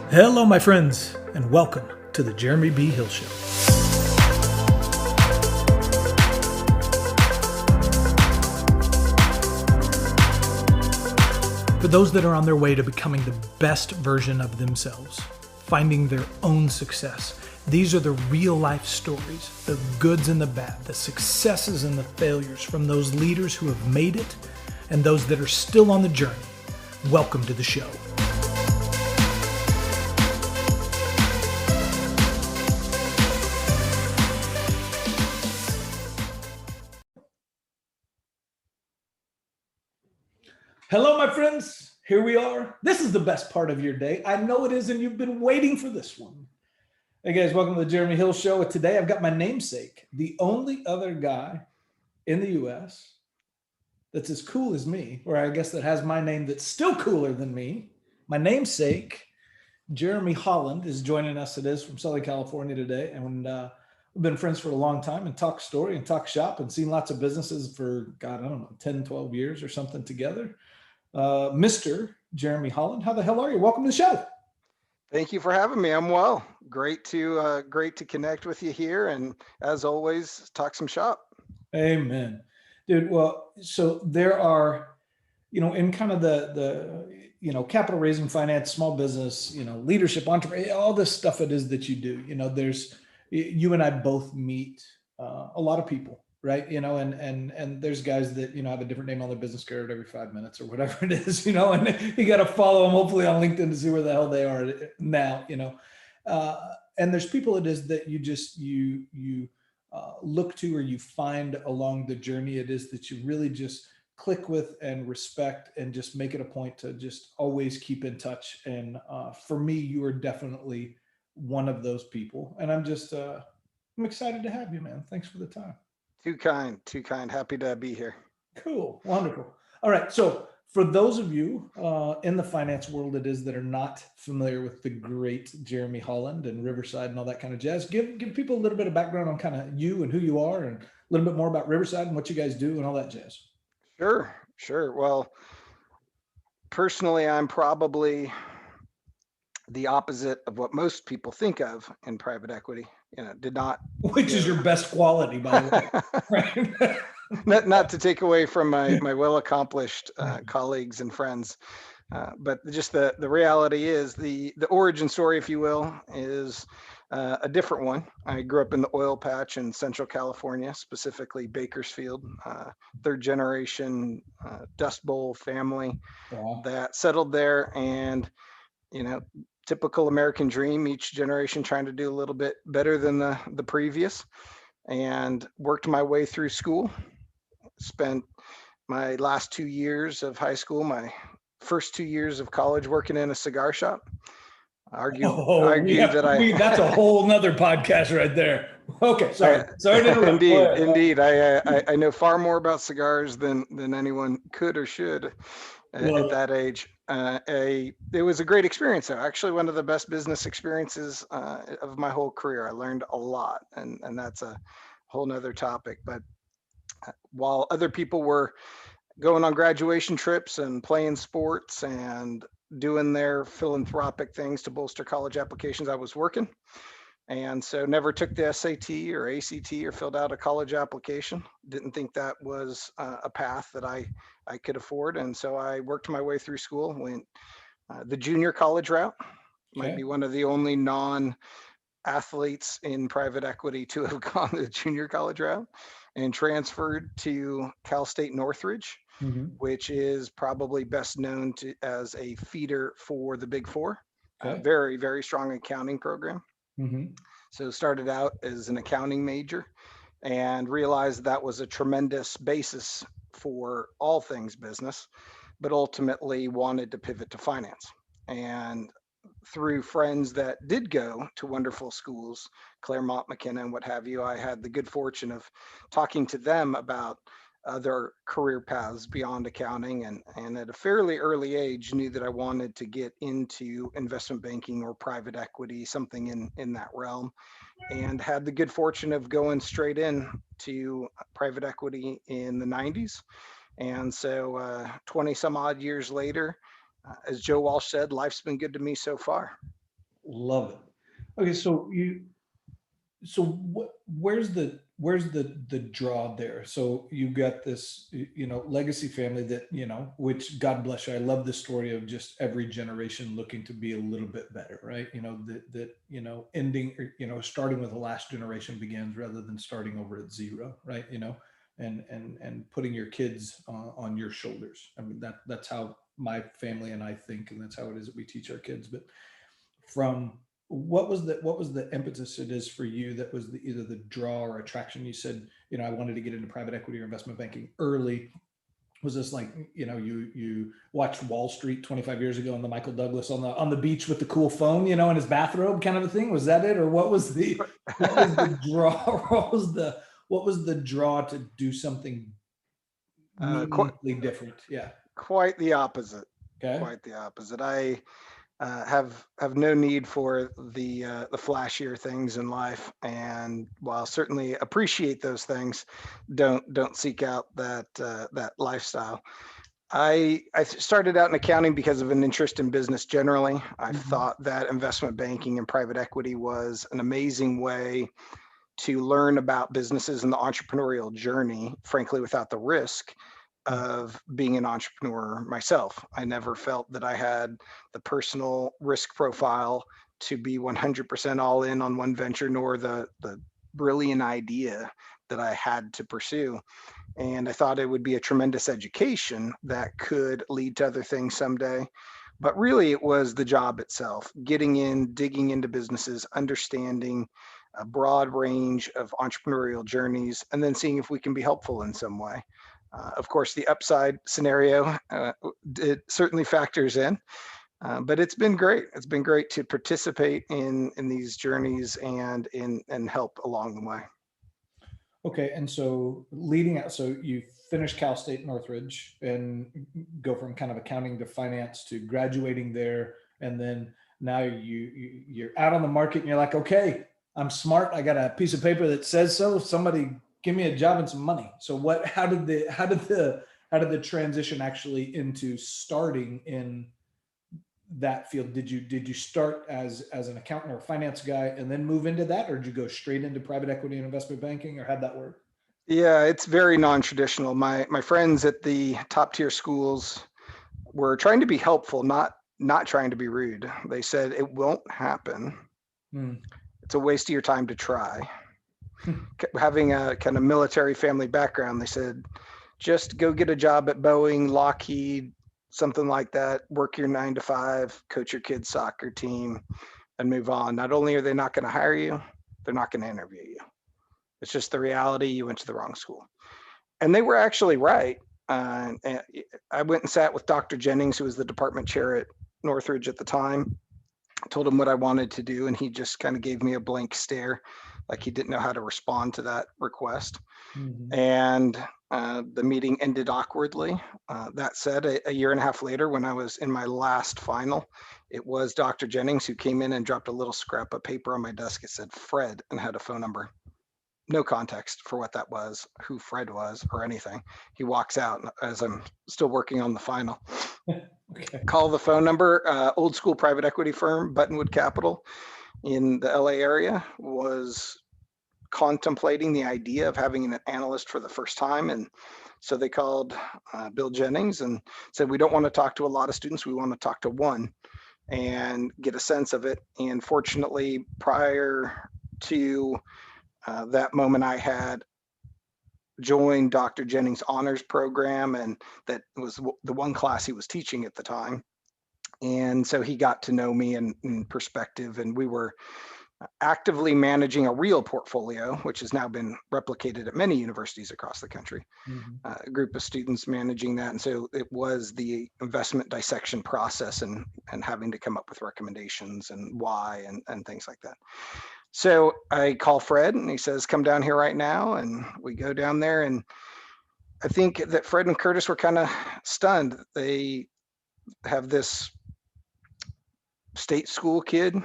Hello, my friends, and welcome to the Jeremy B. Hill Show. For those that are on their way to becoming the best version of themselves, finding their own success, these are the real life stories, the goods and the bad, the successes and the failures from those leaders who have made it and those that are still on the journey. Welcome to the show. Hello, my friends. Here we are. This is the best part of your day. I know it is, and you've been waiting for this one. Hey, guys, welcome to the Jeremy Hill Show. Today, I've got my namesake, the only other guy in the U.S. that's as cool as me, or I guess that has my name that's still cooler than me. My namesake, Jeremy Holland, is joining us. It is from Southern California today, and we've been friends for a long time and talk story and talk shop and seen lots of businesses for, God, I don't know, 10, 12 years or something together. Mr. Jeremy Holland, how the hell are you? Welcome to the show. Thank you for having me. I'm well. Great to connect with you here, and as always, talk some shop. Amen, dude. Well, so there are, in kind of the capital raising, finance, small business, leadership, entrepreneur, all this stuff it is that you do. There's you and I both meet a lot of people. Right. And there's guys that, have a different name on their business card every 5 minutes or whatever it is, and you got to follow them hopefully on LinkedIn to see where the hell they are now, and there's people it is that you look to or you find along the journey. It is that you really just click with and respect and just make it a point to just always keep in touch. And for me, you are definitely one of those people. And I'm excited to have you, man. Thanks for the time. Too kind. Happy to be here. Cool. Wonderful. All right. So for those of you in the finance world, it is that are not familiar with the great Jeremy Holland and Riverside and all that kind of jazz, give people a little bit of background on kind of you and who you are and a little bit more about Riverside and what you guys do and all that jazz. Sure. Well, personally, I'm probably the opposite of what most people think of in private equity. Did not. Which is your best quality, by the way. Right? not to take away from my well-accomplished colleagues and friends, but just the reality is the origin story, if you will, is a different one. I grew up in the oil patch in Central California, specifically Bakersfield, third generation Dust Bowl family that settled there, and typical American dream, each generation trying to do a little bit better than the previous, and worked my way through school. Spent my last 2 years of high school, my first 2 years of college working in a cigar shop. Argue that that's a whole nother podcast right there. Okay, sorry to interrupt. Indeed. I know far more about cigars than anyone could or should at that age. It was a great experience, though. Actually, one of the best business experiences of my whole career. I learned a lot, and that's a whole nother topic. But while other people were going on graduation trips and playing sports and doing their philanthropic things to bolster college applications, I was working. And so never took the SAT or ACT or filled out a college application. Didn't think that was a path that I could afford. And so I worked my way through school, went the junior college route. Might be one of the only non-athletes in private equity to have gone the junior college route, and transferred to Cal State Northridge, which is probably best known as a feeder for the Big Four. Very, very strong accounting program. So started out as an accounting major and realized that was a tremendous basis for all things business, but ultimately wanted to pivot to finance. And through friends that did go to wonderful schools, Claremont, McKenna, and what have you, I had the good fortune of talking to them about other career paths beyond accounting, and at a fairly early age knew that I wanted to get into investment banking or private equity, something in that realm, and had the good fortune of going straight in to private equity in the 90s. And so 20 some odd years later, as Joe Walsh said, life's been good to me so far. Love it. Okay, so where's the draw there? So you got this, legacy family that, which God bless you. I love the story of just every generation looking to be a little bit better, right? That ending, or, starting with the last generation begins rather than starting over at zero, right? And putting your kids on your shoulders. I mean, that's how my family and I think, and that's how it is that we teach our kids. But from what was the impetus it is for you, that was either the draw or attraction? You said, I wanted to get into private equity or investment banking early. Was this like, you watched Wall Street 25 years ago, and the Michael Douglas on the beach with the cool phone, in his bathrobe kind of a thing? Was that it? Or what was the draw? What was the draw to do something Quite, meaningfully different? Yeah. quite the opposite. Okay. Quite the opposite. I have no need for the flashier things in life, and while certainly appreciate those things, don't seek out that lifestyle. I started out in accounting because of an interest in business generally. I Mhm. thought that investment banking and private equity was an amazing way to learn about businesses and the entrepreneurial journey, frankly, without the risk of being an entrepreneur myself. I never felt that I had the personal risk profile to be 100% all in on one venture, nor the brilliant idea that I had to pursue. And I thought it would be a tremendous education that could lead to other things someday. But really, it was the job itself, getting in, digging into businesses, understanding a broad range of entrepreneurial journeys, and then seeing if we can be helpful in some way. Of course, the upside scenario it certainly factors in, but it's been great. It's been great to participate in these journeys and help along the way. Okay, and so leading out, so you finish Cal State Northridge and go from kind of accounting to finance to graduating there, and then now you're out on the market, and you're like, okay, I'm smart. I got a piece of paper that says so. Somebody give me a job and some money. So what? How did the transition actually into starting in that field? Did you start as an accountant or a finance guy and then move into that, or did you go straight into private equity and investment banking, or how'd that work? Yeah, it's very non-traditional. My friends at the top tier schools were trying to be helpful, not trying to be rude. They said it won't happen. Hmm. It's a waste of your time to try. Having a kind of military family background, they said just go get a job at Boeing, Lockheed, something like that. Work your 9 to 5, coach your kids' soccer team, and move on. Not only are they not going to hire you, they're not going to interview you. It's just the reality. You went to the wrong school. And they were actually right. And I went and sat with Dr. Jennings, who was the department chair at Northridge at the time. I told him what I wanted to do, and he just kind of gave me a blank stare, like he didn't know how to respond to that request. Mhm. And the meeting ended awkwardly. That said, a year and a half later, when I was in my last final, it was Dr. Jennings who came in and dropped a little scrap of paper on my desk. It said Fred and had a phone number. No context for what that was, who Fred was, or anything. He walks out as I'm still working on the final. Okay. Call the phone number, old school private equity firm, Buttonwood Capital in the LA area, was contemplating the idea of having an analyst for the first time. And so they called Bill Jennings and said, we don't want to talk to a lot of students. We want to talk to one and get a sense of it. And fortunately, prior to that moment, I had joined Dr. Jennings' honors program, and that was the one class he was teaching at the time. And so he got to know me in perspective, and we were actively managing a real portfolio, which has now been replicated at many universities across the country. Mhm. A group of students managing that, and so it was the investment dissection process and having to come up with recommendations and why and things like that. So I call Fred, and he says, "Come down here right now," and we go down there, and I think that Fred and Curtis were kind of stunned. They have this state school kid,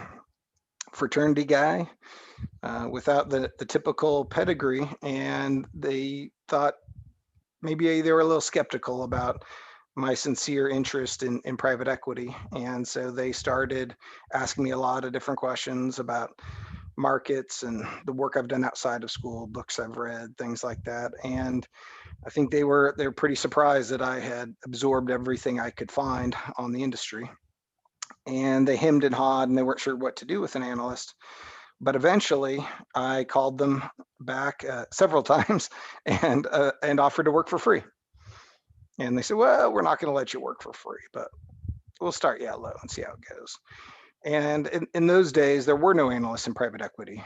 fraternity guy, without the typical pedigree, and they thought maybe they were a little skeptical about my sincere interest in private equity. And so they started asking me a lot of different questions about markets and the work I've done outside of school, books I've read, things like that. And I think they're pretty surprised that I had absorbed everything I could find on the industry. And they hemmed and hawed and they weren't sure what to do with an analyst. But eventually I called them back several times and offered to work for free. And they said, well, we're not going to let you work for free, but we'll start you out low and see how it goes. And in those days, there were no analysts in private equity.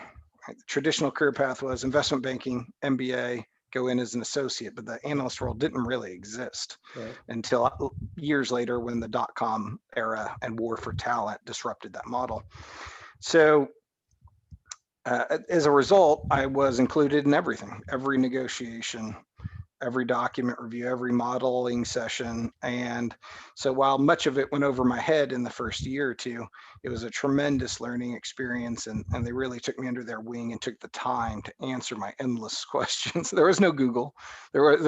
Right? The traditional career path was investment banking, MBA, go in as an associate, but the analyst role didn't really exist until years later when the dot-com era and war for talent disrupted that model. So as a result, I was included in everything, every negotiation, every document review, every modeling session. And so while much of it went over my head in the first year or two, it was a tremendous learning experience. And they really took me under their wing and took the time to answer my endless questions. There was no Google. There weren't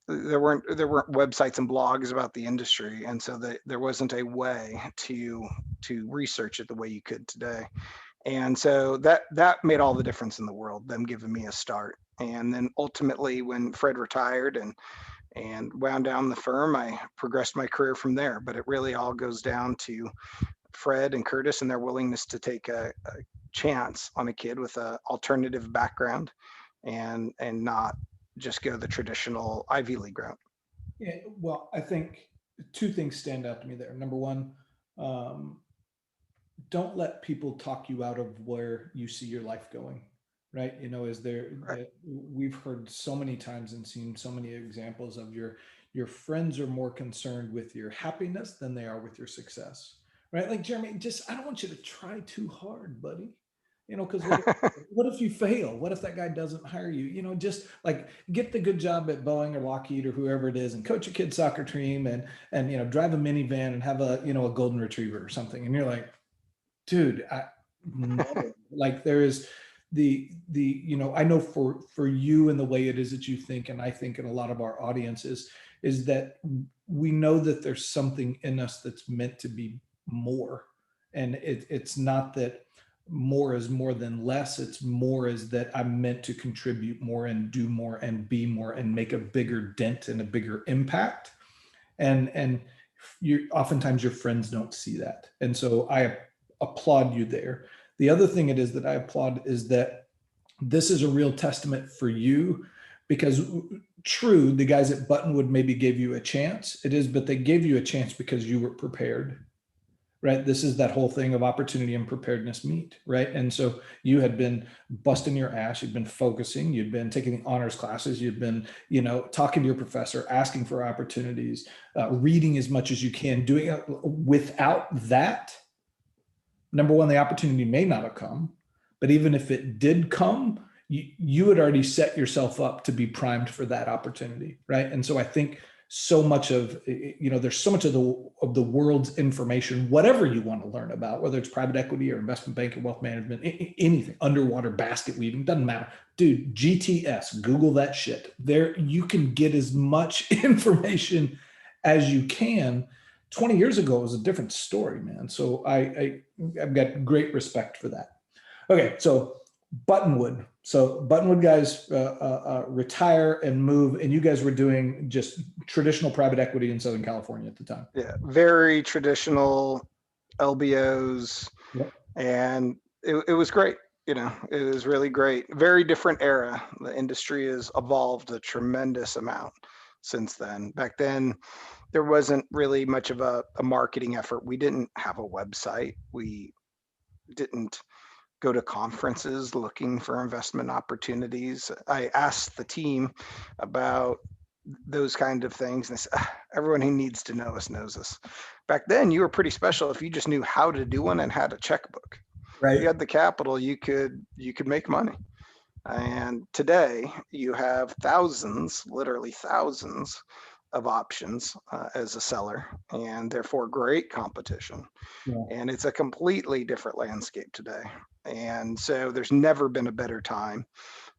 websites and blogs about the industry. And so there wasn't a way to research it the way you could today. And so that made all the difference in the world, them giving me a start. And then ultimately when Fred retired and wound down the firm, I progressed my career from there. But it really all goes down to Fred and Curtis and their willingness to take a chance on a kid with an alternative background and not just go the traditional Ivy League route. Yeah, well, I think two things stand out to me there. Number one, don't let people talk you out of where you see your life going, right? You know, Right. We've heard so many times and seen so many examples of your friends are more concerned with your happiness than they are with your success, right? Like Jeremy, I don't want you to try too hard, buddy. You know, because what if you fail? What if that guy doesn't hire you? You know, just like get the good job at Boeing or Lockheed or whoever it is, and coach a kid's soccer team, and you know, drive a minivan and have a golden retriever or something, and you're like, dude, no. Like there is you know, I know for you and the way it is that you think, and I think in a lot of our audiences, is that we know that there's something in us that's meant to be more. And it's not that more is more than less. It's more is that I'm meant to contribute more and do more and be more and make a bigger dent and a bigger impact. And you oftentimes your friends don't see that. And so I applaud you there. The other thing it is that I applaud is that this is a real testament for you, because true, the guys at Buttonwood maybe gave you a chance. It is, but they gave you a chance because you were prepared, right? This is that whole thing of opportunity and preparedness meet, right? And so you had been busting your ass, you'd been focusing, you'd been taking the honors classes, you'd been, you know, talking to your professor, asking for opportunities, reading as much as you can, doing it. Without that, number one, the opportunity may not have come, but even if it did come, you had already set yourself up to be primed for that opportunity, right? And so I think so much of, you know, there's so much of the world's information, whatever you want to learn about, whether it's private equity or investment banking, wealth management, anything, underwater basket weaving, doesn't matter. Dude, GTS, Google that shit. There, you can get as much information as you can. 20 years ago, it was a different story, man. So I've got great respect for that. Okay, so Buttonwood. So Buttonwood guys retire and move, and you guys were doing just traditional private equity in Southern California at the time. Yeah, very traditional LBOs, Yep. and it was great. You know, it was really great. Very different era. The industry has evolved a tremendous amount since then. Back then, there wasn't really much of a marketing effort. We didn't have a website. We didn't go to conferences looking for investment opportunities. I asked the team about those kind of things, and they said, everyone who needs to know us knows us. Back then, you were pretty special if you just knew how to do one and had a checkbook. Right. If you had the capital, you could make money. And today, you have thousands, literally thousands, of options as a seller, and therefore great competition. Yeah. And it's a completely different landscape today. And so there's never been a better time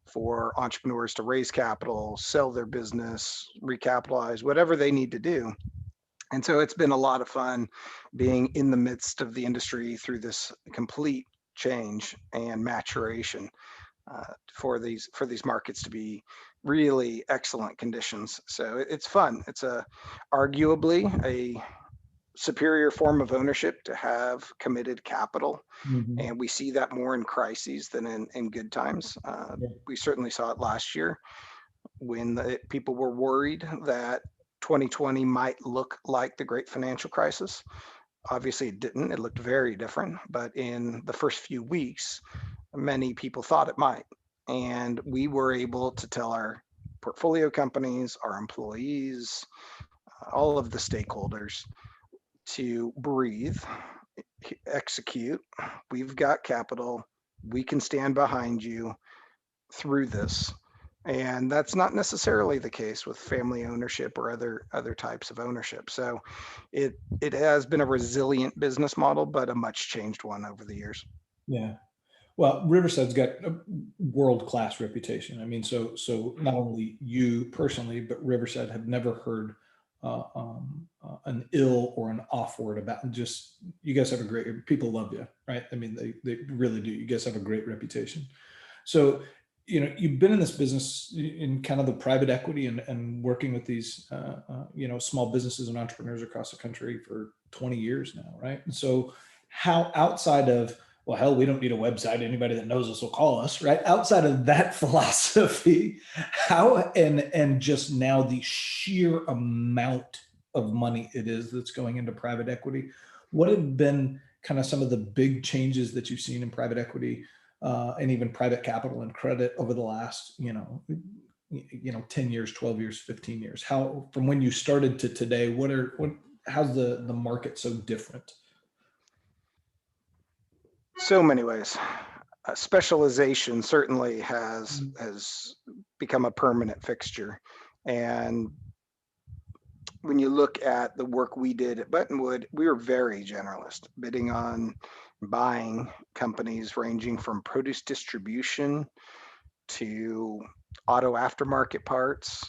for entrepreneurs to raise capital, sell their business, recapitalize, whatever they need to do. And so it's been a lot of fun being in the midst of the industry through this complete change and maturation, for these markets to be really excellent conditions. So it's fun. It's a arguably a superior form of ownership to have committed capital, Mhm. and we see that more in crises than in good times. Yeah. We certainly saw it last year when people were worried that 2020 might look like the great financial crisis. Obviously, it didn't. It looked very different. But in the first few weeks, many people thought it might. And we were able to tell our portfolio companies, our employees, all of the stakeholders to breathe, execute. We've got capital. We can stand behind you through this. And that's not necessarily the case with family ownership or other types of ownership. So it has been a resilient business model, but a much changed one over the years. Yeah. Well, Riverside's got a world-class reputation. I mean, so not only you personally, but Riverside have never heard an ill or an off word about. Just, you guys have a great, people love you, right? I mean, they really do. You guys have a great reputation. So, you've been in this business in kind of the private equity and working with these, small businesses and entrepreneurs across the country for 20 years now, right? And so, how outside of, well, hell, we don't need a website. Anybody that knows us will call us, right? Outside of that philosophy, how and just now the sheer amount of money it is that's going into private equity, what have been kind of some of the big changes that you've seen in private equity, and even private capital and credit over the last, 10 years, 12 years, 15 years? How, from when you started to today, how's the market so different? So many ways. Specialization certainly has become a permanent fixture. And when you look at the work we did at Buttonwood, we were very generalist, bidding on buying companies ranging from produce distribution to auto aftermarket parts,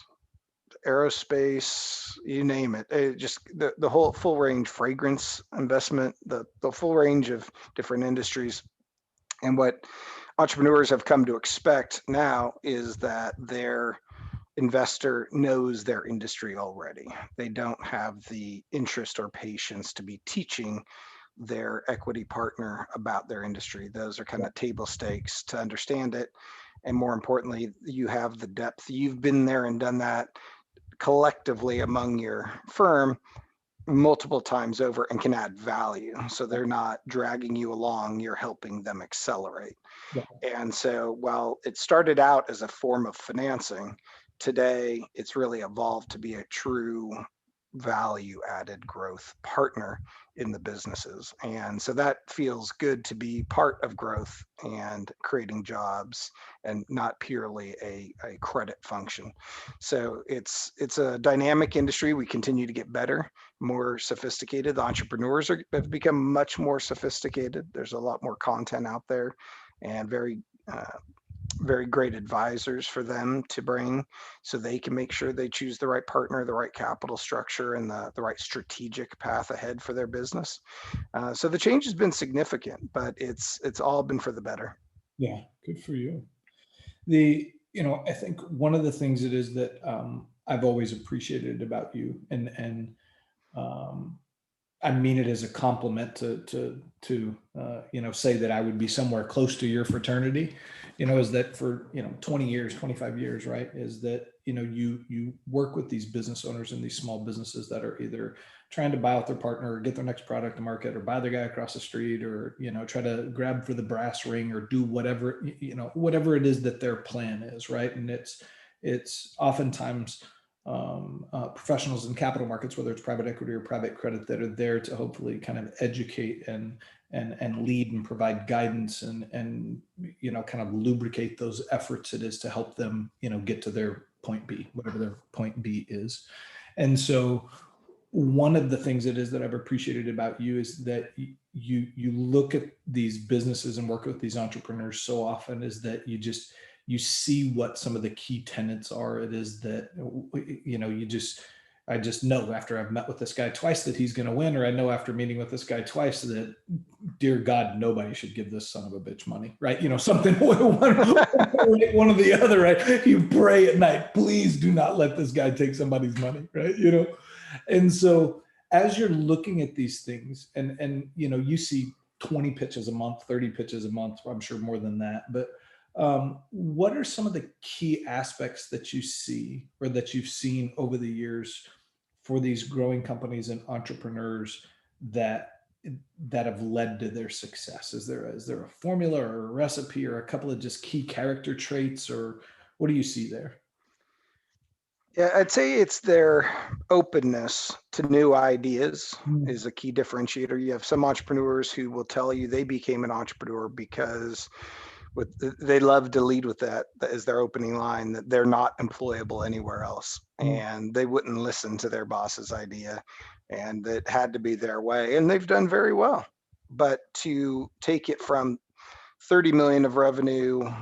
aerospace, you name it. Just the whole full range, fragrance investment, the full range of different industries. And what entrepreneurs have come to expect now is that their investor knows their industry already. They don't have the interest or patience to be teaching their equity partner about their industry. Those are kind of table stakes to understand it. And more importantly, you have the depth. You've been there and done that collectively among your firm multiple times over and can add value. So they're not dragging you along, you're helping them accelerate. Yeah. And so while it started out as a form of financing, today it's really evolved to be a true value added growth partner in the businesses. And so that feels good to be part of growth and creating jobs and not purely a credit function. So it's a dynamic industry. We continue to get better, more sophisticated. The entrepreneurs have become much more sophisticated. There's a lot more content out there and very great advisors for them to bring so they can make sure they choose the right partner, the right capital structure, and the right strategic path ahead for their business. So the change has been significant, but it's all been for the better. Yeah, good for you. I think one of the things it is that I've always appreciated about you, and um, I mean it as a compliment to say that I would be somewhere close to your fraternity, is that for 20 years, 25 years, right? Is that you work with these business owners and these small businesses that are either trying to buy out their partner or get their next product to market or buy the guy across the street or try to grab for the brass ring or do whatever it is that their plan is, right? And it's oftentimes professionals in capital markets, whether it's private equity or private credit, that are there to hopefully kind of educate and lead and provide guidance and kind of lubricate those efforts it is to help them get to their point B, whatever their point B is. And so one of the things it is that I've appreciated about you is that you look at these businesses and work with these entrepreneurs so often, is that you see what some of the key tenets are. It is that, I just know after I've met with this guy twice that he's going to win, or I know after meeting with this guy twice that, dear God, nobody should give this son of a bitch money, right? Something one or the other, right? You pray at night, please do not let this guy take somebody's money, right? And so as you're looking at these things, and you see 20 pitches a month, 30 pitches a month, I'm sure more than that, but what are some of the key aspects that you see or that you've seen over the years for these growing companies and entrepreneurs that have led to their success? Is there a formula or a recipe or a couple of just key character traits, or what do you see there? Yeah, I'd say it's their openness to new ideas is a key differentiator. You have some entrepreneurs who will tell you they became an entrepreneur because they love to lead with that as their opening line, that they're not employable anywhere else, and they wouldn't listen to their boss's idea, and it had to be their way, and they've done very well. But to take it from 30 million of revenue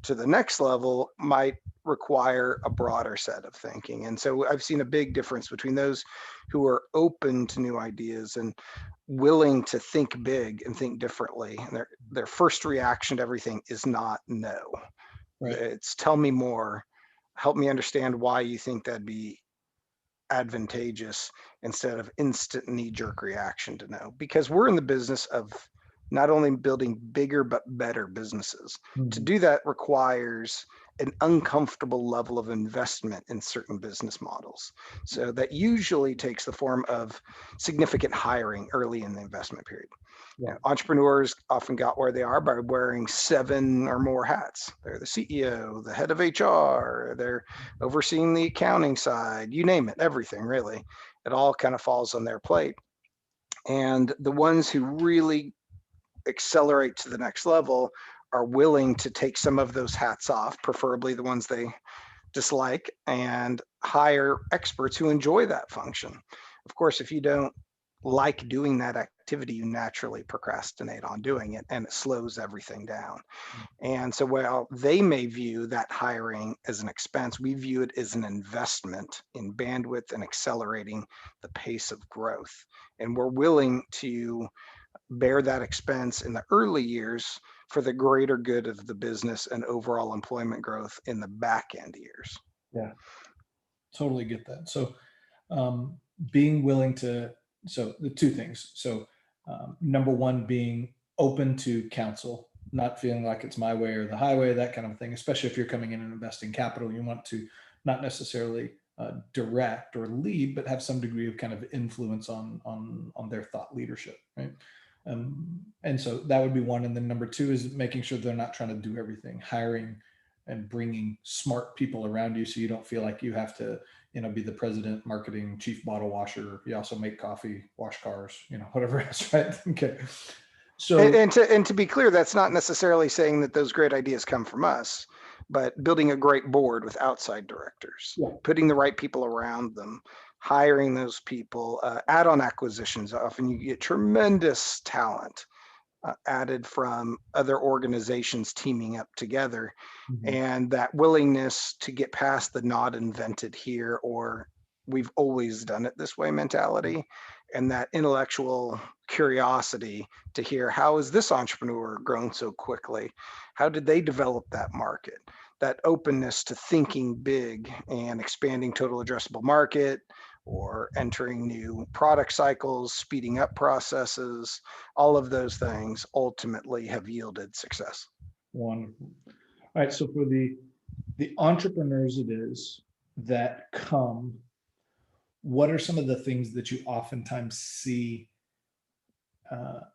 to the next level might require a broader set of thinking. And so I've seen a big difference between those who are open to new ideas and willing to think big and think differently. And their first reaction to everything is not no. Right. It's tell me more, help me understand why you think that'd be advantageous, instead of instant knee-jerk reaction to no. Because we're in the business of not only building bigger but better businesses. To do that requires an uncomfortable level of investment in certain business models. So that usually takes the form of significant hiring early in the investment period. Yeah. Entrepreneurs often got where they are by wearing 7 or more hats. They're the CEO, the head of HR, they're overseeing the accounting side, you name it, everything really. It all kind of falls on their plate. And the ones who really accelerate to the next level are willing to take some of those hats off, preferably the ones they dislike, and hire experts who enjoy that function. Of course, if you don't like doing that activity, you naturally procrastinate on doing it, and it slows everything down. And so while they may view that hiring as an expense, we view it as an investment in bandwidth and accelerating the pace of growth. And we're willing to bear that expense in the early years for the greater good of the business and overall employment growth in the back end years. Yeah, totally get that. So being willing to, so the two things. So number one, being open to counsel, not feeling like it's my way or the highway, that kind of thing, especially if you're coming in and investing capital. You want to not necessarily direct or lead, but have some degree of kind of influence on their thought leadership, right? And so that would be one. And then number two is making sure they're not trying to do everything, hiring and bringing smart people around you, so you don't feel like you have to, be the president, marketing, chief bottle washer. You also make coffee, wash cars, whatever else, right? Okay. So and to be clear, that's not necessarily saying that those great ideas come from us, but building a great board with outside directors, putting the right people around them, hiring those people, add-on acquisitions. Often you get tremendous talent added from other organizations teaming up together. And that willingness to get past the not invented here, or we've always done it this way mentality, and that intellectual curiosity to hear, how has this entrepreneur grown so quickly? How did they develop that market? That openness to thinking big and expanding total addressable market, or entering new product cycles, speeding up processes, all of those things ultimately have yielded success. Wonderful. All right. So for the entrepreneurs it is that come, what are some of the things that you oftentimes see?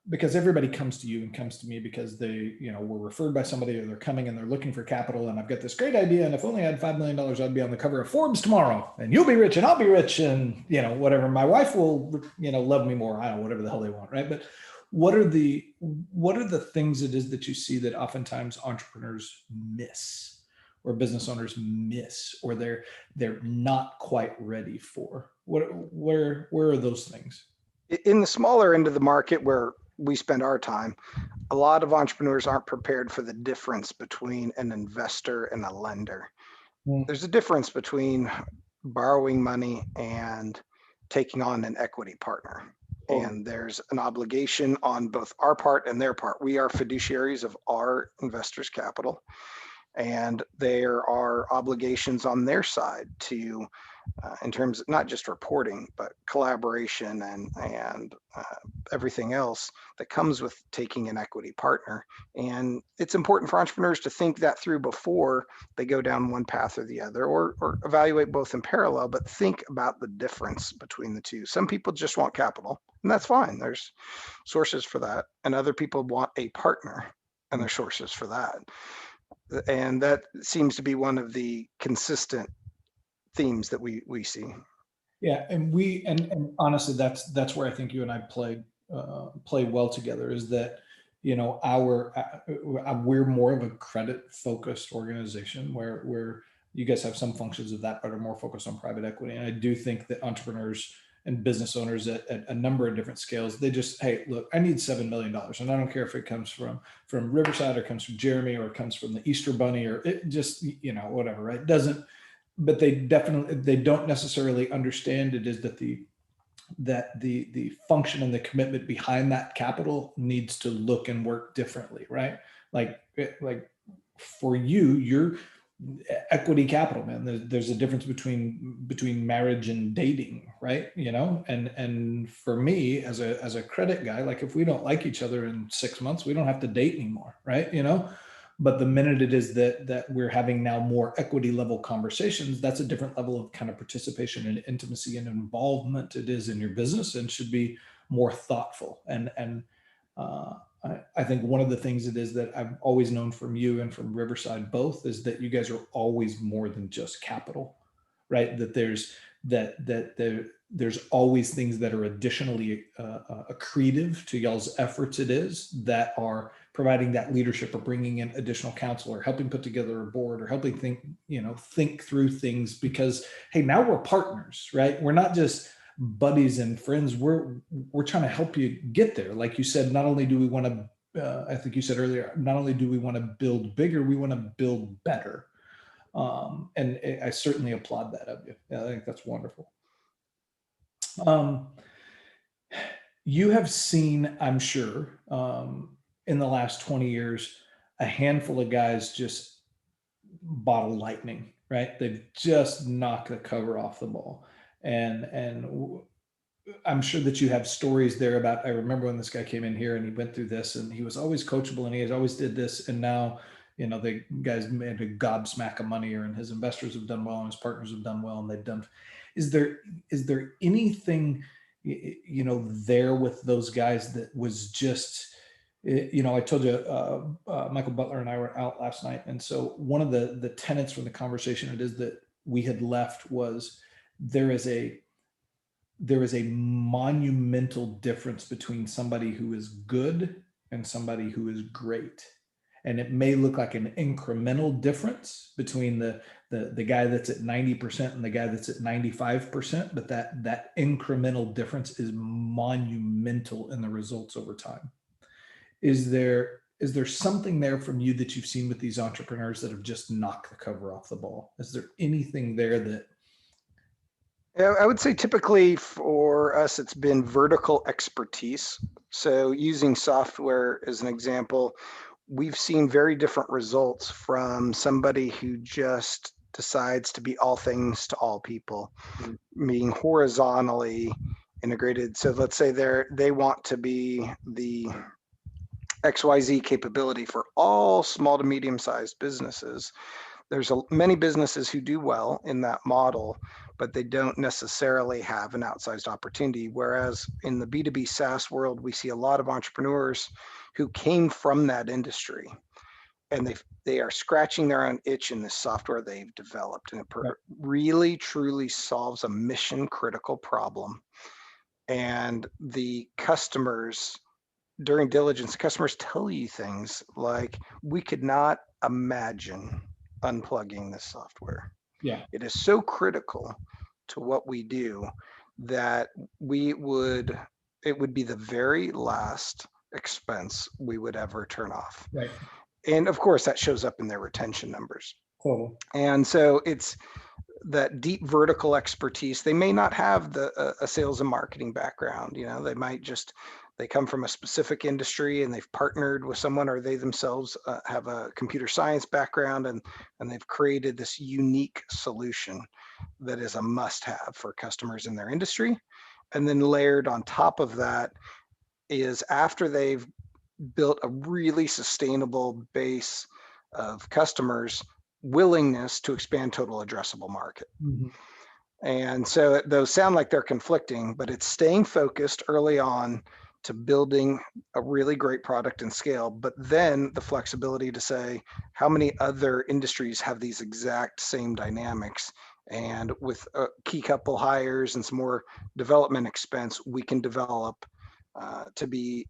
Because everybody comes to you and comes to me because they, were referred by somebody, or they're coming and they're looking for capital, and I've got this great idea, and if only I had $5 million, I'd be on the cover of Forbes tomorrow, and you'll be rich and I'll be rich, and whatever. My wife will, love me more. I don't know, whatever the hell they want, right? But what are the things it is that you see that oftentimes entrepreneurs miss, or business owners miss, or they're not quite ready for? Where are those things? In the smaller end of the market where we spend our time, a lot of entrepreneurs aren't prepared for the difference between an investor and a lender. Mm. There's a difference between borrowing money and taking on an equity partner. Totally. And there's an obligation on both our part and their part. We are fiduciaries of our investors' capital, and there are obligations on their side to, in terms of not just reporting, but collaboration and everything else that comes with taking an equity partner. And it's important for entrepreneurs to think that through before they go down one path or the other, or evaluate both in parallel, but think about the difference between the two. Some people just want capital, and that's fine. There's sources for that. And other people want a partner, and there's sources for that. And that seems to be one of the consistent themes that we see. Yeah, and and honestly, that's where I think you and I play well together. Is that, you know, we're more of a credit focused organization where you guys have some functions of that, but are more focused on private equity. And I do think that entrepreneurs and business owners at a number of different scales, they just, hey, look, I need $7 million, and I don't care if it comes from Riverside or comes from Jeremy or it comes from the Easter Bunny or it just, you know, whatever, right? It doesn't, but they don't necessarily understand it is that the function and the commitment behind that capital needs to look and work differently, right? Like for you, you're equity capital, man. There's a difference between marriage and dating, right? You know, and for me as a credit guy, like if we don't like each other in 6 months, we don't have to date anymore, right? You know, but the minute it is that we're having now more equity level conversations, that's a different level of kind of participation and intimacy and involvement it is in your business, and should be more thoughtful. And I think one of the things it is that I've always known from you and from Riverside both is that you guys are always more than just capital, right? That there's always things that are additionally accretive to y'all's efforts. It is that are providing that leadership or bringing in additional counsel or helping put together a board or helping think through things, because hey, now we're partners, right? We're not just buddies and friends. We're trying to help you get there. Like you said, not only do we want to, I think you said earlier, not only do we want to build bigger, we want to build better. And I certainly applaud that of you. I think that's wonderful. You have seen, I'm sure, in the last 20 years, a handful of guys just bottle lightning, right? They've just knocked the cover off the ball. And I'm sure that you have stories there about, I remember when this guy came in here and he went through this and he was always coachable and he has always did this. And now, you know, the guy's made a gobsmack of money, or and his investors have done well and his partners have done well and they've done. Is there anything, you know, there with those guys that was just, you know, I told you, Michael Butler and I were out last night. And so one of the tenets from the conversation it is that we had left was there is a monumental difference between somebody who is good and somebody who is great. And it may look like an incremental difference between the guy that's at 90% and the guy that's at 95%, but that incremental difference is monumental in the results over time. Is there something there from you that you've seen with these entrepreneurs that have just knocked the cover off the ball? Is there anything there that? Yeah, I would say typically for us, it's been vertical expertise. So using software as an example, we've seen very different results from somebody who just decides to be all things to all people, being horizontally integrated. So let's say they want to be the XYZ capability for all small to medium sized businesses. There's many businesses who do well in that model, but they don't necessarily have an outsized opportunity. Whereas in the B2B SaaS world, we see a lot of entrepreneurs who came from that industry, and they are scratching their own itch in this software they've developed, and it really truly solves a mission critical problem. And the customers, during diligence, customers tell you things like, we could not imagine unplugging this software. Yeah. It is so critical to what we do that it would be the very last expense we would ever turn off. Right. And of course, that shows up in their retention numbers. Total. And so it's that deep vertical expertise. They may not have a sales and marketing background. They might just, they come from a specific industry and they've partnered with someone, or they themselves have a computer science background, and they've created this unique solution that is a must-have for customers in their industry. And then layered on top of that is, after they've built a really sustainable base of customers, willingness to expand total addressable market. Mm-hmm. And so those sound like they're conflicting, but it's staying focused early on to building a really great product and scale, but then the flexibility to say, how many other industries have these exact same dynamics? And with a key couple hires and some more development expense, we can develop to be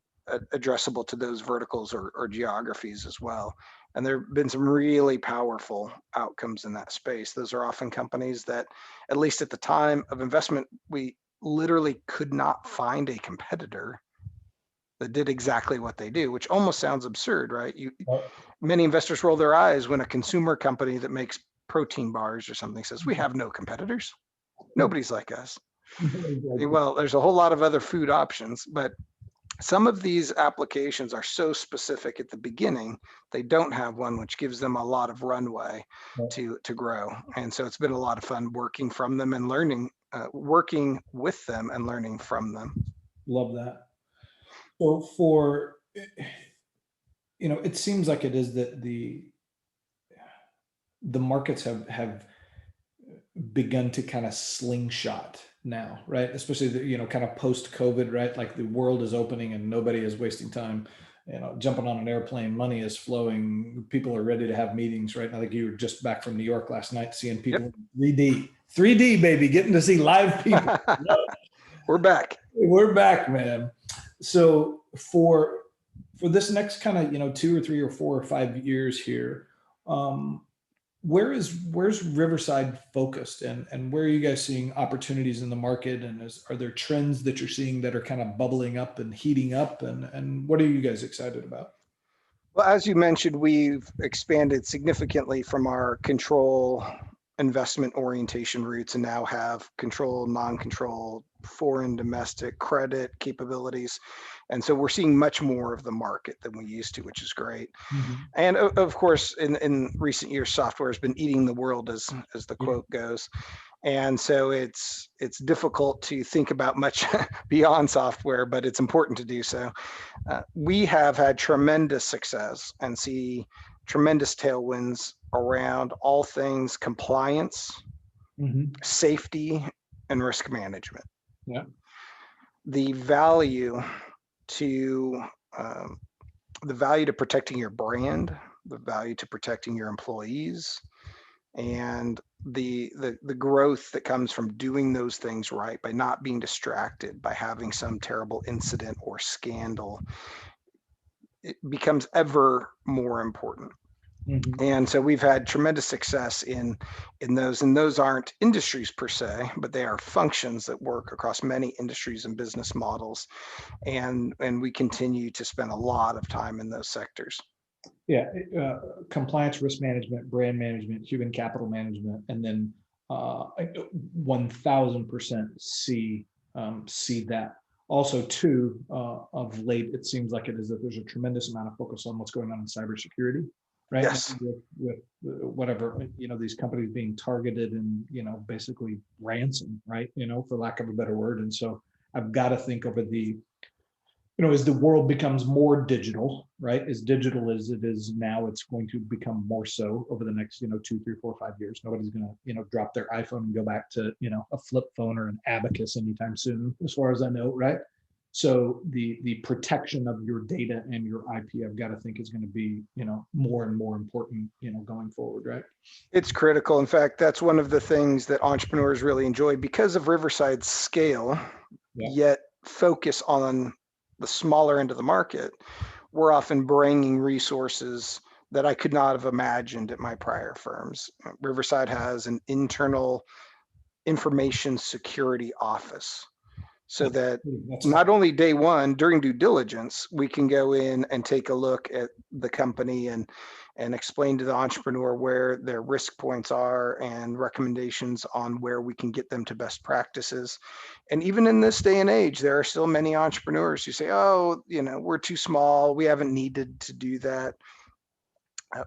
addressable to those verticals or geographies as well. And there have been some really powerful outcomes in that space. Those are often companies that, at least at the time of investment, we literally could not find a competitor that did exactly what they do, which almost sounds absurd, right? Many investors roll their eyes when a consumer company that makes protein bars or something says, we have no competitors. Nobody's like us. Well, there's a whole lot of other food options, but some of these applications are so specific at the beginning, they don't have one, which gives them a lot of runway to grow. And so it's been a lot of fun working from them and learning, working with them and learning from them. Love that. So for, it seems like it is that the markets have begun to kind of slingshot now, right? Especially the, kind of post-COVID, right? Like the world is opening and nobody is wasting time, jumping on an airplane, money is flowing, people are ready to have meetings, right? I think you were just back from New York last night, seeing people in 3D, baby, getting to see live people. We're back. We're back, man. So for this next kind of, 2 or 3 or 4 or 5 years here, where's Riverside focused, and where are you guys seeing opportunities in the market, and are there trends that you're seeing that are kind of bubbling up and heating up, and what are you guys excited about? Well, as you mentioned, we've expanded significantly from our control investment orientation roots and now have control, non-control, foreign, domestic credit capabilities. And so we're seeing much more of the market than we used to, which is great. Mm-hmm. And of course, in recent years, software has been eating the world, as the quote goes. And so it's difficult to think about much beyond software, but it's important to do so. We have had tremendous success and see tremendous tailwinds around all things compliance, safety, and risk management. Yeah. The value to protecting your brand, the value to protecting your employees, and the growth that comes from doing those things right, by not being distracted by having some terrible incident or scandal, it becomes ever more important. Mm-hmm. And so we've had tremendous success in those, and those aren't industries per se, but they are functions that work across many industries and business models. And we continue to spend a lot of time in those sectors. Yeah, compliance, risk management, brand management, human capital management, and then 1000% see that. Also, too, of late, it seems like it is that there's a tremendous amount of focus on what's going on in cybersecurity, right? Yes. With whatever, these companies being targeted and, basically ransom, right? For lack of a better word. And so I've got to think over the, as the world becomes more digital, right? As digital as it is now, it's going to become more so over the next, 2, 3, 4, 5 years. Nobody's going to, drop their iPhone and go back to, a flip phone or an abacus anytime soon, as far as I know, right? So the protection of your data and your IP, I've got to think, is going to be, more and more important, going forward, right? It's critical. In fact, that's one of the things that entrepreneurs really enjoy because of Riverside's scale, yet focus on the smaller end of the market. We're often bringing resources that I could not have imagined at my prior firms. Riverside has an internal information security office. so that That's not only day one during due diligence, we can go in and take a look at the company and explain to the entrepreneur where their risk points are and recommendations on where we can get them to best practices. And even in this day and age, there are still many entrepreneurs who say, oh, we're too small, we haven't needed to do that.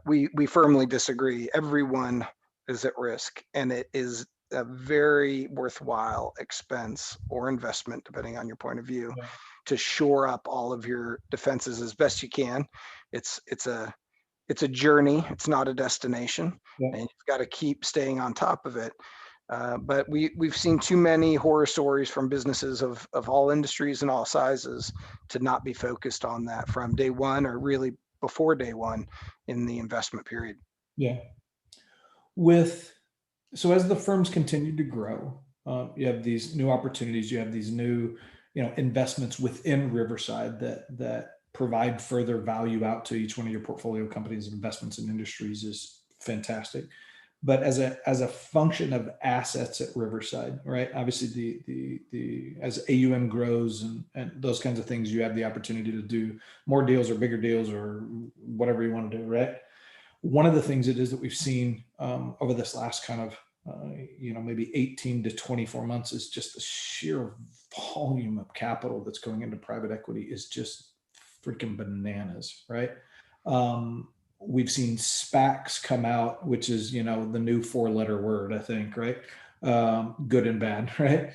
We firmly disagree. Everyone is at risk, and it is a very worthwhile expense or investment, depending on your point of view, yeah, to shore up all of your defenses as best you can. It's a journey. It's not a destination, yeah, and you've got to keep staying on top of it. But we've seen too many horror stories from businesses of all industries and all sizes to not be focused on that from day one, or really before day one in the investment period. yeah. With so as the firms continue to grow, you have these new opportunities, you have these new, investments within Riverside that provide further value out to each one of your portfolio companies. Investments in industries is fantastic, but as a function of assets at Riverside, right? Obviously, the as AUM grows and those kinds of things, you have the opportunity to do more deals or bigger deals or whatever you want to do, right? One of the things it is that we've seen over this last kind of maybe 18 to 24 months is just the sheer volume of capital that's going into private equity is just freaking bananas, right? We've seen SPACs come out, which is the new four-letter word, I think, right? Good and bad, right?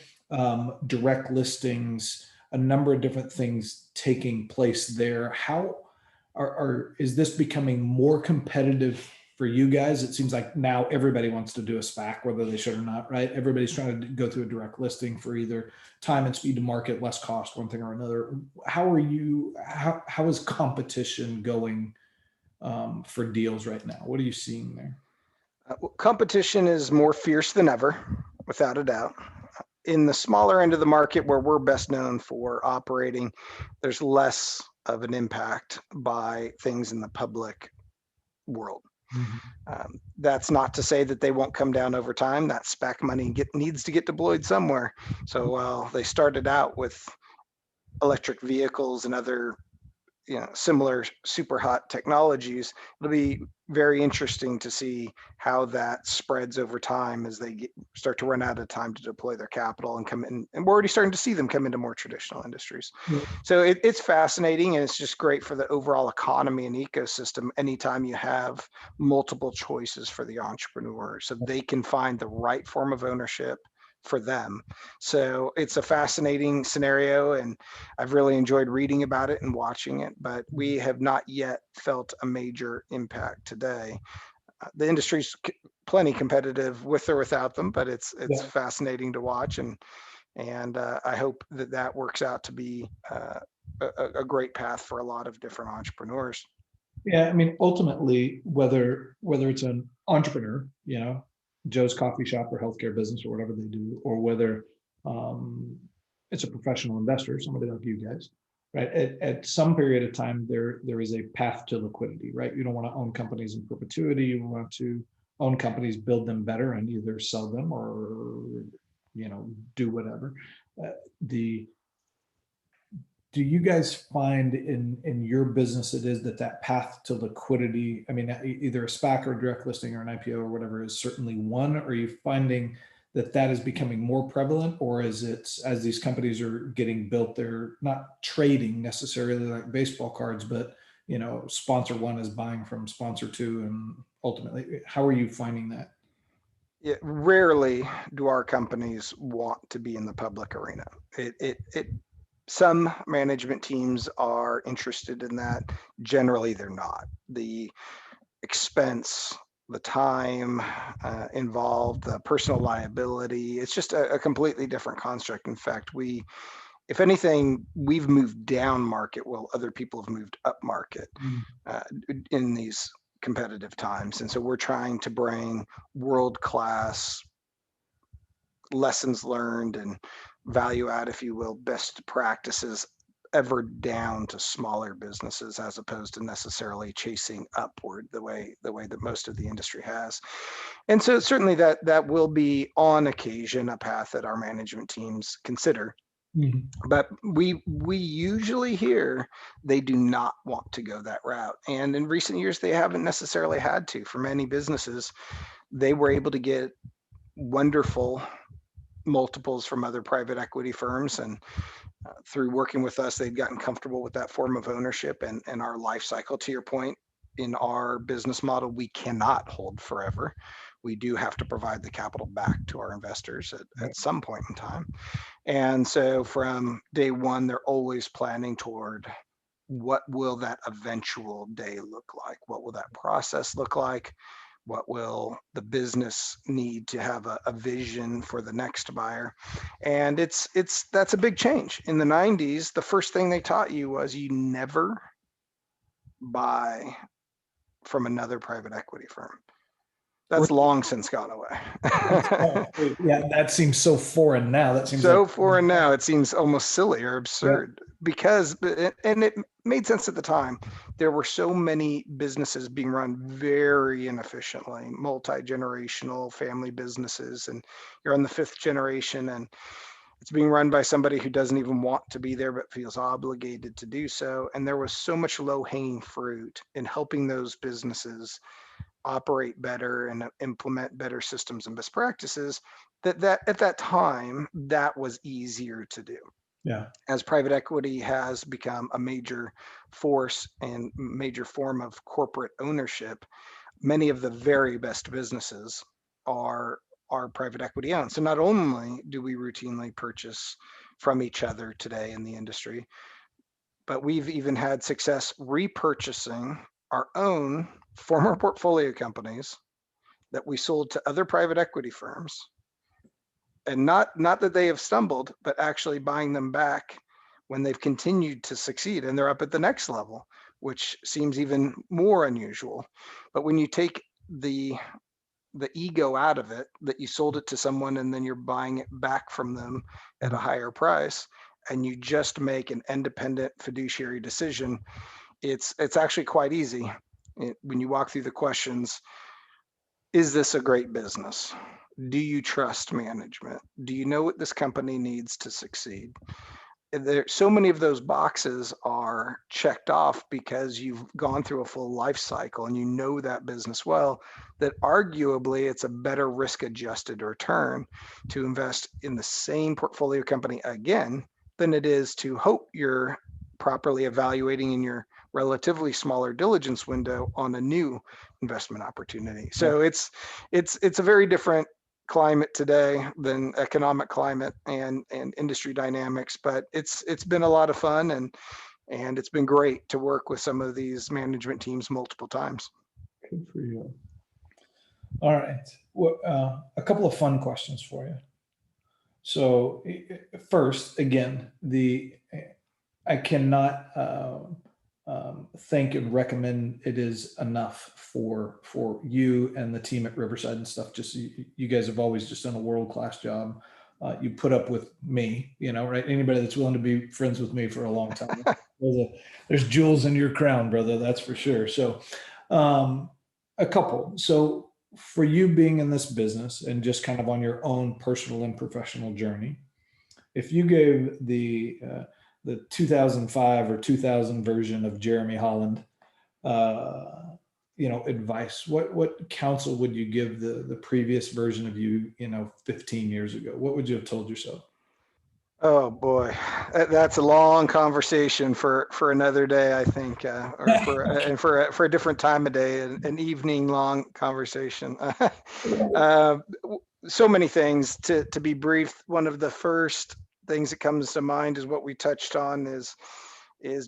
Direct listings, a number of different things taking place there. How is this becoming more competitive for you guys? It seems like now everybody wants to do a SPAC, whether they should or not, right? Everybody's trying to go through a direct listing for either time and speed to market, less cost, one thing or another. How is competition going for deals right now? What are you seeing there? Competition is more fierce than ever, without a doubt. In the smaller end of the market, where we're best known for operating, there's less of an impact by things in the public world. Mhm. That's not to say that they won't come down over time. That SPAC money needs to get deployed somewhere. So while they started out with electric vehicles and other similar super hot technologies, it'll be very interesting to see how that spreads over time as they start to run out of time to deploy their capital and come in. And we're already starting to see them come into more traditional industries. Yeah. So it's fascinating, and it's just great for the overall economy and ecosystem anytime you have multiple choices for the entrepreneur, so they can find the right form of ownership for them. So it's a fascinating scenario, and I've really enjoyed reading about it and watching it, but we have not yet felt a major impact today. The industry's plenty competitive with or without them, but it's Yeah. fascinating to watch, and I hope that works out to be a great path for a lot of different entrepreneurs. Yeah, I mean, ultimately, whether it's an entrepreneur, Joe's coffee shop or healthcare business or whatever they do, or whether um, it's a professional investor, somebody like you guys, right? At some period of time, there is a path to liquidity, right? You don't want to own companies in perpetuity. You want to own companies, build them better, and either sell them or do whatever. The Do you guys find in your business it is that path to liquidity, I mean, either a SPAC or a direct listing or an IPO or whatever is certainly one? Or are you finding that is becoming more prevalent, or is it as these companies are getting built, they're not trading necessarily like baseball cards, but sponsor one is buying from sponsor two, and ultimately, how are you finding that? Rarely do our companies want to be in the public arena. It Some management teams are interested in that. Generally, they're not. The expense, the time involved, the personal liability, it's just a completely different construct. In fact, if anything, we've moved down market while other people have moved up market Mm. uh, in these competitive times. And so we're trying to bring world-class lessons learned and value add, if you will, best practices ever down to smaller businesses, as opposed to necessarily chasing upward the way that most of the industry has. And so certainly that will be on occasion a path that our management teams consider. Mhm. But we usually hear they do not want to go that route. And in recent years, they haven't necessarily had to. For many businesses, they were able to get wonderful multiples from other private equity firms. And through working with us, they've gotten comfortable with that form of ownership and our life cycle. To your point, in our business model, we cannot hold forever. We do have to provide the capital back to our investors at some point in time. And so from day one, they're always planning toward what will that eventual day look like? What will that process look like? What will the business need to have a vision for the next buyer? And that's a big change. In the 90s, the first thing they taught you was you never buy from another private equity firm. That's long since gone away. Yeah, that seems so foreign now. That seems like So foreign now, it seems almost silly or absurd because, and it made sense at the time. There were so many businesses being run very inefficiently, multi-generational family businesses, and you're on the fifth generation and it's being run by somebody who doesn't even want to be there but feels obligated to do so. And there was so much low-hanging fruit in helping those businesses operate better and implement better systems and best practices that at that time that was easier to do. Yeah. As private equity has become a major force and major form of corporate ownership, many of the very best businesses are private equity owned. So not only do we routinely purchase from each other today in the industry, but we've even had success repurchasing our own former portfolio companies that we sold to other private equity firms. And not that they have stumbled, but actually buying them back when they've continued to succeed and they're up at the next level, which seems even more unusual. But when you take the ego out of it, that you sold it to someone and then you're buying it back from them at a higher price, and you just make an independent fiduciary decision, it's actually quite easy. When you walk through the questions, is this a great business? Do you trust management? Do you know what this company needs to succeed? There, so many of those boxes are checked off because you've gone through a full life cycle and you know that business well, that arguably it's a better risk adjusted return to invest in the same portfolio company again than it is to hope you're properly evaluating in your relatively smaller diligence window on a new investment opportunity. So it's a very different climate today than economic climate and industry dynamics, but it's been a lot of fun and it's been great to work with some of these management teams multiple times. Good for you. All right. Well, a couple of fun questions for you. So first, again, I cannot think and recommend it is enough for you and the team at Riverside and stuff. Just you guys have always just done a world-class job. You put up with me, right? Anybody that's willing to be friends with me for a long time, there's jewels in your crown, brother. That's for sure. So, a couple. So for you being in this business and just kind of on your own personal and professional journey, if you gave the 2005 or 2000 version of Jeremy Holland, advice, what counsel would you give the previous version of you, 15 years ago? What would you have told yourself? Oh boy, that's a long conversation for another day, I think, or for a different time of day, an evening long conversation. So many things to be brief. One of the first things that comes to mind is what we touched on is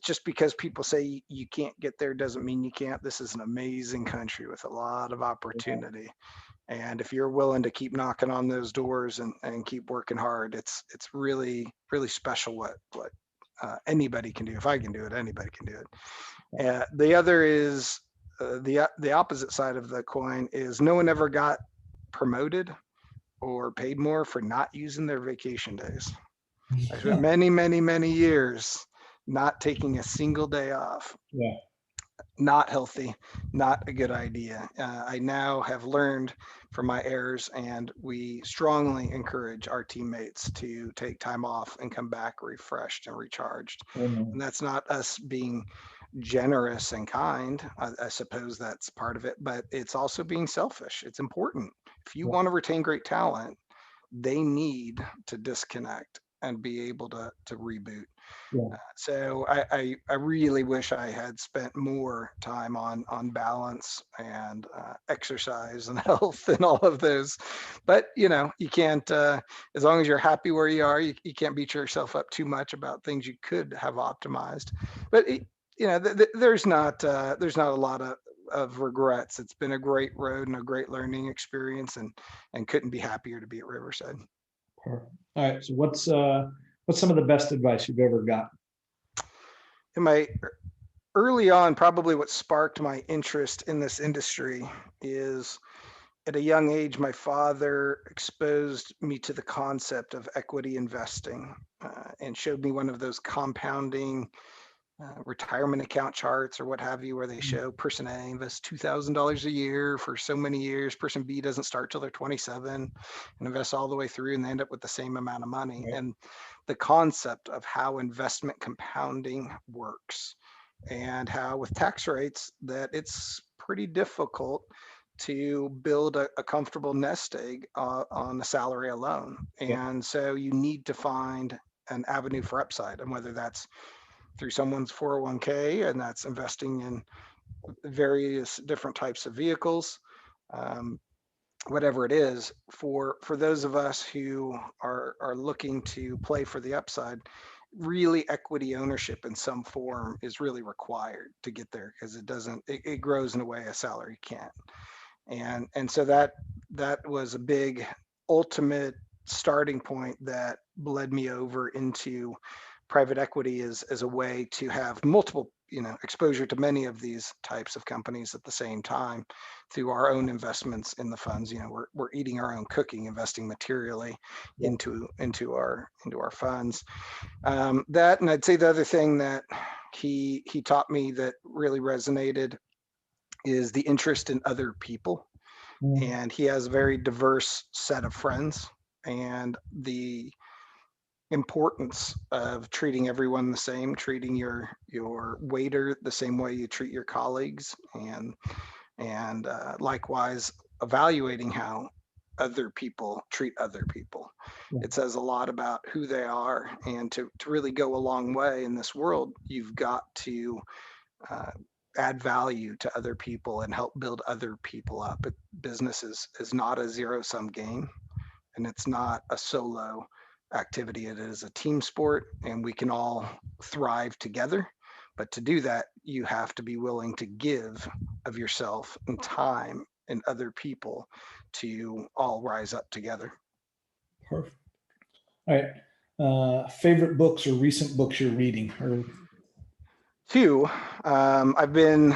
just because people say you can't get there doesn't mean you can't. This is an amazing country with a lot of opportunity. And if you're willing to keep knocking on those doors and keep working hard, it's really, really special what anybody can do. If I can do it, anybody can do it. The other is the opposite side of the coin is no one ever got promoted or paid more for not using their vacation days. I spent many, many, many years not taking a single day off. Yeah. Not healthy, not a good idea. I now have learned from my errors, and we strongly encourage our teammates to take time off and come back refreshed and recharged. Amen. And that's not us being generous and kind. I suppose that's part of it, but it's also being selfish. It's important. If you Yeah. want to retain great talent, they need to disconnect and be able to reboot. Yeah. So I really wish I had spent more time on balance and exercise and health and all of those. But you can't, as long as you're happy where you are, you can't beat yourself up too much about things you could have optimized. But there's not a lot of regrets. It's been a great road and a great learning experience, and couldn't be happier to be at Riverside. Perfect. All right. So what's some of the best advice you've ever got? In my early on, probably what sparked my interest in this industry is, at a young age, my father exposed me to the concept of equity investing, and showed me one of those compounding retirement account charts or what have you, where they show person A invests $2,000 a year for so many years. Person B doesn't start till they're 27 and invests all the way through, and they end up with the same amount of money. Right. And the concept of how investment compounding works, and how with tax rates that it's pretty difficult to build a comfortable nest egg on a salary alone. Yeah. And so you need to find an avenue for upside, and whether that's through someone's 401k, and that's investing in various different types of vehicles, um, whatever it is, for those of us who are looking to play for the upside, really equity ownership in some form is really required to get there, because it grows in a way a salary can't. And so that was a big ultimate starting point that led me over into private equity as a way to have multiple, exposure to many of these types of companies at the same time through our own investments in the funds. We're eating our own cooking, investing materially Yeah. into our funds. That, and I'd say the other thing that he taught me that really resonated is the interest in other people. Mm. And he has a very diverse set of friends, and the importance of treating everyone the same, treating your waiter the same way you treat your colleagues, and likewise evaluating how other people treat other people. Yeah. It says a lot about who they are, and to really go a long way in this world, you've got to uh, add value to other people and help build other people up. Business is not a zero sum game, and it's not a solo activity. It is a team sport, and we can all thrive together. But to do that, you have to be willing to give of yourself and time and other people to all rise up together. Perfect. All right. Favorite books or recent books you're reading? Or Two, I've been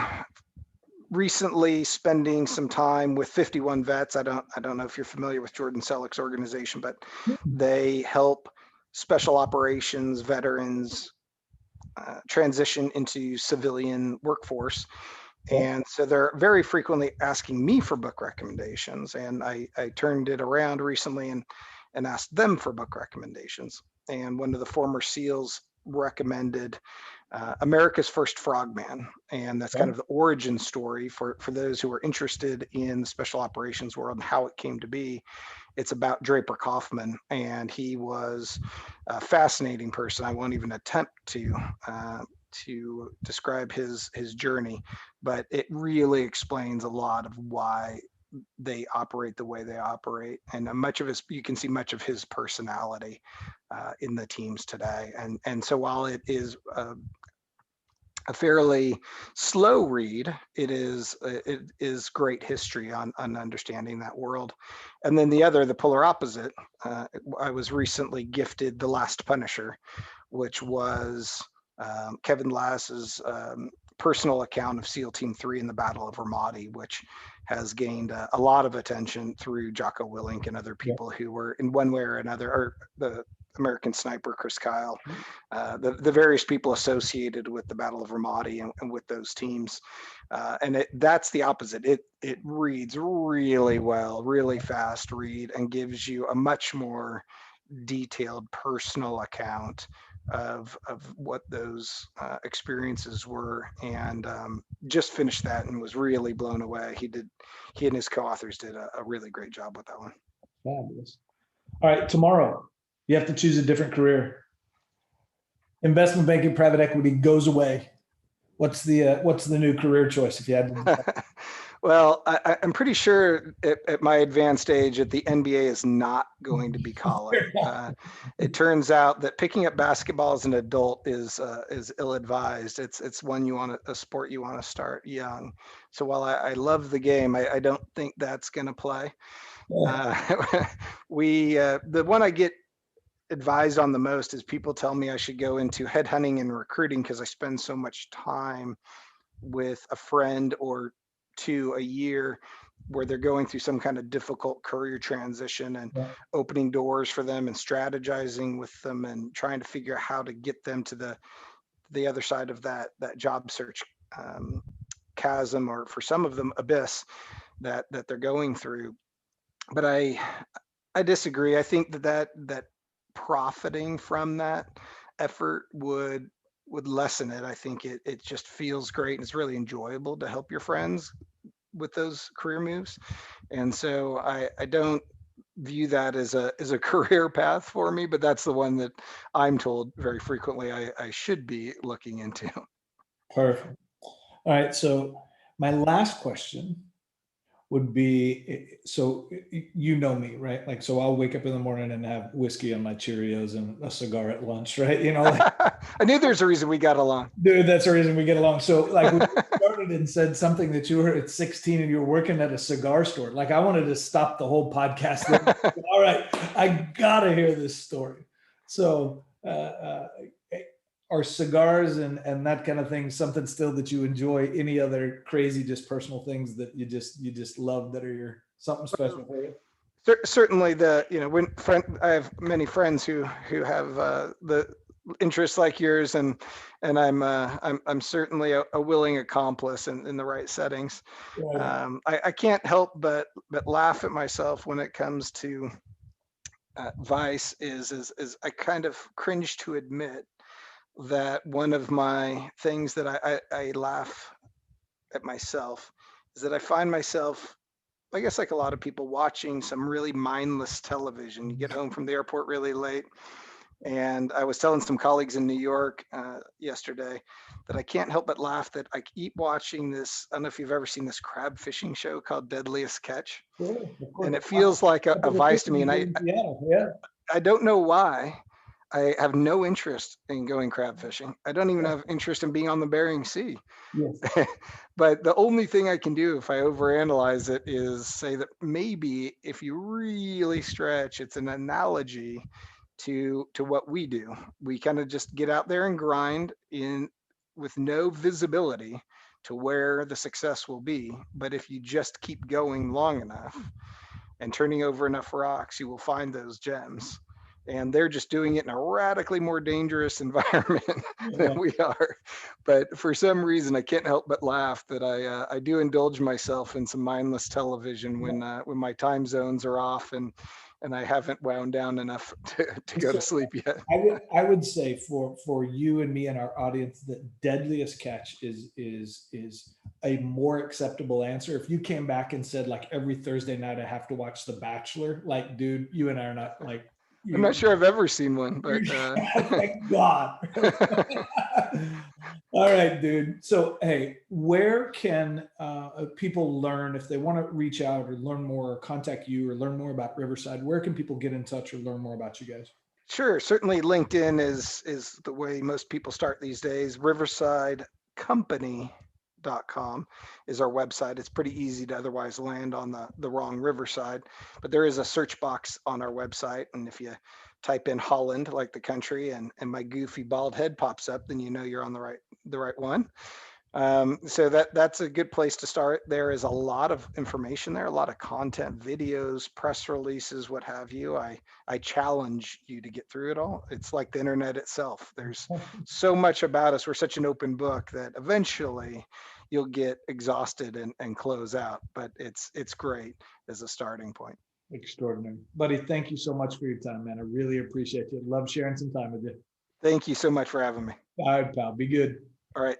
recently spending some time with 51 Vets. I don't know if you're familiar with Jordan Selleck's organization, but they help special operations veterans transition into civilian workforce. yeah. And so they're very frequently asking me for book recommendations. And I turned it around recently and asked them for book recommendations. And one of the former SEALs recommended America's First Frogman. And that's kind Okay. of the origin story for those who are interested in the special operations world and how it came to be. It's about Draper Kaufman, and he was a fascinating person. I won't even attempt to describe his journey, but it really explains a lot of why they operate the way they operate, and much of his you can see much of his personality in the teams today. And so while it is a fairly slow read, it is great history on understanding that world. And then the polar opposite, I was recently gifted The Last Punisher, which was Kevin Lass's personal account of SEAL Team 3 in the Battle of Ramadi, which has gained a lot of attention through Jocko Willink and other Yeah. people who were in one way or another, or the American Sniper, Chris Kyle, the various people associated with the Battle of Ramadi and with those teams. That's the opposite. It reads really well, really fast read, and gives you a much more detailed personal account of what those experiences were. And just finished that and was really blown away. He and his co-authors did a really great job with that one. Fabulous. All right, tomorrow you have to choose a different career. Investment banking, private equity goes away. What's the new career choice if you had to? Well, I'm pretty sure at my advanced age that the NBA is not going to be college. It turns out that picking up basketball as an adult is ill-advised. It's a sport you want to start young. So while I love the game, I don't think that's going to play. The one I get advised on the most is people tell me I should go into headhunting and recruiting because I spend so much time with a friend or two a year where they're going through some kind of difficult career transition, and opening doors for them and strategizing with them and trying to figure out how to get them to the other side of that job search chasm, or for some of them abyss that they're going through. But I disagree. I think that profiting from that effort would lessen it. I think it just feels great and it's really enjoyable to help your friends with those career moves. And so I don't view that as a career path for me, but that's the one that I'm told very frequently I should be looking into. Perfect. All right. So my last question would be, so you know me, right? Like, so I'll wake up in the morning and have whiskey on my Cheerios and a cigar at lunch, right? You know, like, I knew there's a reason we got along. dude, that's the reason we get along. So like we started and said something that you were at 16 and you were working at a cigar store. Like I wanted to stop the whole podcast. All right, I gotta hear this story. So are cigars and that kind of thing something still that you enjoy? Any other crazy, just personal things that you just love that are something special for you? Certainly, I have many friends who have the interests like yours, and I'm certainly a willing accomplice in the right settings. Right. I can't help but laugh at myself when it comes to vice. Is I kind of cringe to admit that one of my things that I laugh at myself is that I find myself, I guess like a lot of people, watching some really mindless television. You get home from the airport really late, and I was telling some colleagues in New York yesterday that I can't help but laugh that I keep watching this. I don't know if you've ever seen this crab fishing show called Deadliest Catch, Sure, of course. and it feels like a vice to me. And Yeah. I don't know why. I have no interest in going crab fishing. I don't even have interest in being on the Bering Sea. Yes. But the only thing I can do if I overanalyze it is say that maybe if you really stretch, it's an analogy to what we do. We kind of just get out there and grind in with no visibility to where the success will be. But if you just keep going long enough and turning over enough rocks, you will find those gems. And they're just doing it in a radically more dangerous environment than we are. But for some reason, I can't help but laugh that I do indulge myself in some mindless television when my time zones are off and I haven't wound down enough to go to sleep yet. I would say for you and me and our audience that Deadliest Catch is a more acceptable answer. If you came back and said like every Thursday night I have to watch The Bachelor, like dude, you and I are not like. I'm not sure I've ever seen one, but thank God. All right, dude. So, hey, where can people learn if they want to reach out or learn more or contact you or learn more about Riverside? Where can people get in touch or learn more about you guys? Sure, certainly LinkedIn is the way most people start these days. Riversidecompany.com is our website. It's pretty easy to otherwise land on the wrong Riverside, but there is a search box on our website, and if you type in Holland, like the country, and my goofy bald head pops up, then you know you're on the right one. So that's a good place to start. There is a lot of information there, a lot of content, videos, press releases, what have you. I challenge you to get through it all. It's like the internet itself. There's so much about us. We're such an open book that eventually you'll get exhausted and close out. But it's great as a starting point. Extraordinary. Buddy, thank you so much for your time, man. I really appreciate you. Love sharing some time with you. Thank you so much for having me. All right, pal. Be good. All right.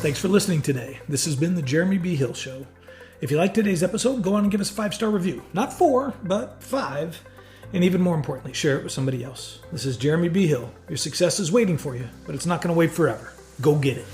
Thanks for listening today. This has been the Jeremy B. Hill Show. If you liked today's episode, go on and give us a 5-star review. Not 4, but 5. And even more importantly, share it with somebody else. This is Jeremy B. Hill. Your success is waiting for you, but it's not going to wait forever. Go get it.